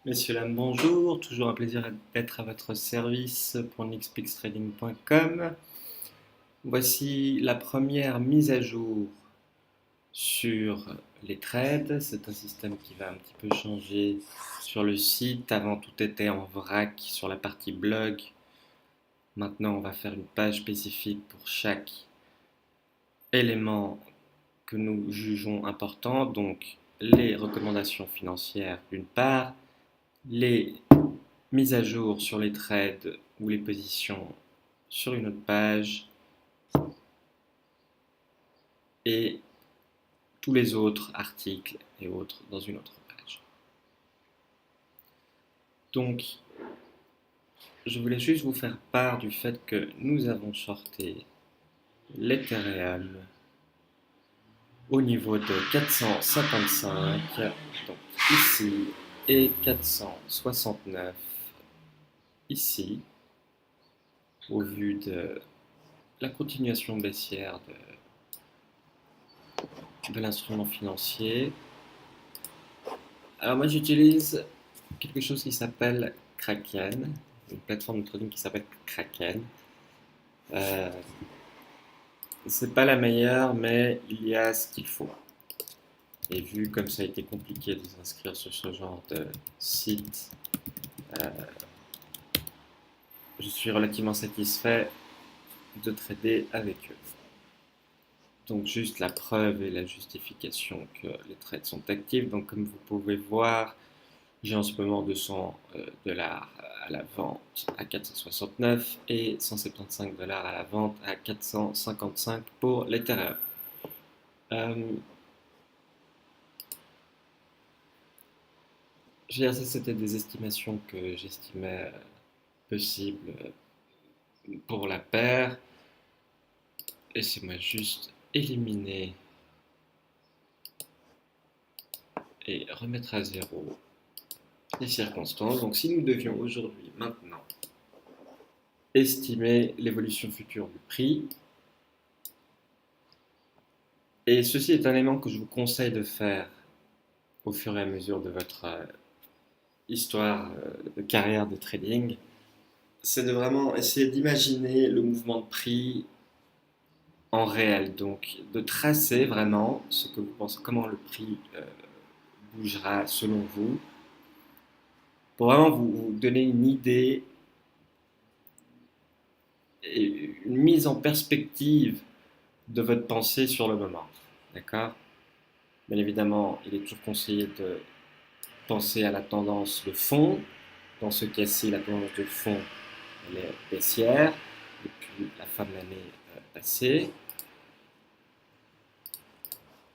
Messieurs, dames, bonjour. Toujours un plaisir d'être à votre service pour nixpixtrading.com. Voici la première mise à jour sur les trades. C'est un système qui va un petit peu changer sur le site. Avant, tout était en vrac sur la partie blog. Maintenant, on va faire une page spécifique pour chaque élément que nous jugeons important. Donc, les recommandations financières d'une part, les mise à jour sur les trades ou les positions sur une autre page et tous les autres articles et autres dans une autre page. Donc, je voulais juste vous faire part du fait que nous avons shorté l'Ethereum au niveau de 455, donc ici, et 469 ici, au vu de la continuation baissière de l'instrument financier. Alors moi j'utilise quelque chose qui s'appelle Kraken, une plateforme de trading qui s'appelle Kraken. Euh, c'est pas la meilleure, mais il y a ce qu'il faut. Et vu comme ça a été compliqué de s'inscrire sur ce genre de site, euh, je suis relativement satisfait de trader avec eux. Donc juste la preuve et la justification que les trades sont actifs. Donc comme vous pouvez voir, j'ai en ce moment 200 dollars à la vente à 469 et 175 dollars à la vente à 455 pour l'Ethereum. Euh, je veux dire, ça c'était des estimations que j'estimais possibles pour la paire. Laissez-moi juste éliminer et remettre à zéro les circonstances. Donc si nous devions aujourd'hui, maintenant, estimer l'évolution future du prix, et ceci est un élément que je vous conseille de faire au fur et à mesure de votre histoire de carrière de trading, c'est de vraiment essayer d'imaginer le mouvement de prix en réel, donc de tracer vraiment ce que vous pensez, comment le prix bougera selon vous, pour vraiment vous donner une idée et une mise en perspective de votre pensée sur le moment. D'accord? Bien évidemment, il est toujours conseillé de penser à la tendance de fond. Dans ce cas-ci, la tendance de fond elle est baissière depuis la fin de l'année passée.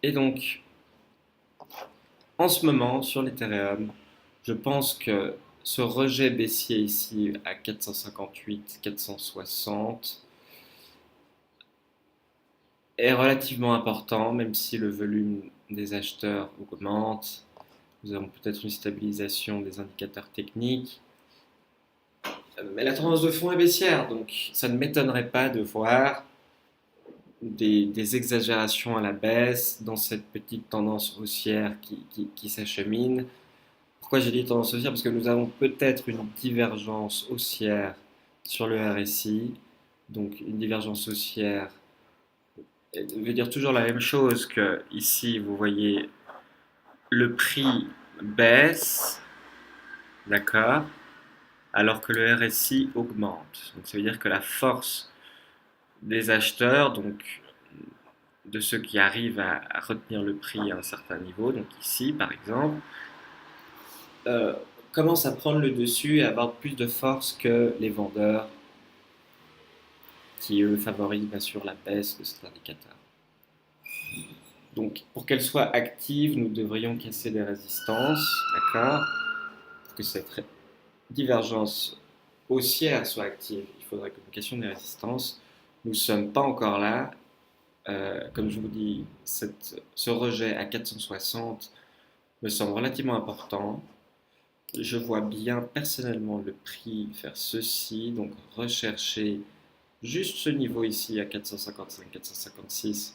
Et donc, en ce moment, sur l'Ethereum, je pense que ce rejet baissier ici à 458, 460 est relativement important, même si le volume des acheteurs augmente. Nous avons peut-être une stabilisation des indicateurs techniques. Mais la tendance de fond est baissière, donc ça ne m'étonnerait pas de voir des exagérations à la baisse dans cette petite tendance haussière qui s'achemine. Pourquoi j'ai dit tendance haussière? Parce que nous avons peut-être une divergence haussière sur le RSI. Donc une divergence haussière veut dire toujours la même chose que ici, vous voyez, le prix baisse, d'accord, alors que le RSI augmente. Donc ça veut dire que la force des acheteurs, donc de ceux qui arrivent à retenir le prix à un certain niveau, donc ici par exemple, euh, commence à prendre le dessus et à avoir plus de force que les vendeurs qui eux favorisent bien sûr la baisse de cet indicateur. Donc pour qu'elle soit active, nous devrions casser des résistances, d'accord? Pour que cette divergence haussière soit active, il faudrait que nous cassions des résistances. Nous ne sommes pas encore là. Comme je vous dis, ce rejet à 460 me semble relativement important. Je vois bien personnellement le prix faire ceci, donc rechercher juste ce niveau ici à 455-456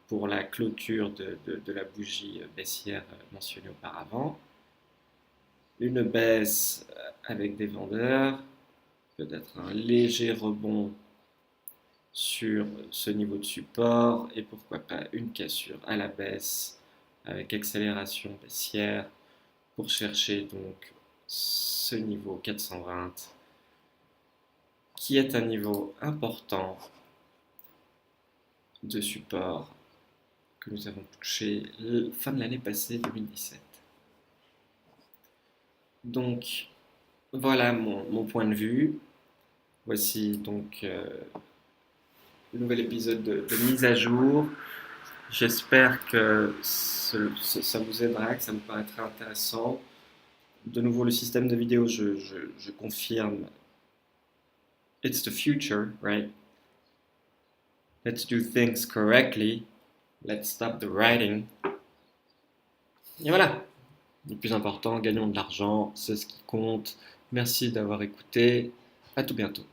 pour la clôture de la bougie baissière mentionnée auparavant. une baisse avec des vendeurs, peut-être un léger rebond sur ce niveau de support et pourquoi pas une cassure à la baisse avec accélération baissière pour chercher donc ce niveau 420 qui est un niveau important de support que nous avons touché fin de l'année passée 2017. Donc voilà mon point de vue. Voici donc le nouvel épisode de mise à jour. J'espère que ça vous aidera, que ça me paraîtra intéressant. De nouveau, le système de vidéo, je confirme. It's the future, right? Let's do things correctly. Let's stop the writing. Et voilà. Le plus important, gagnons de l'argent, c'est ce qui compte. Merci d'avoir écouté. À tout bientôt.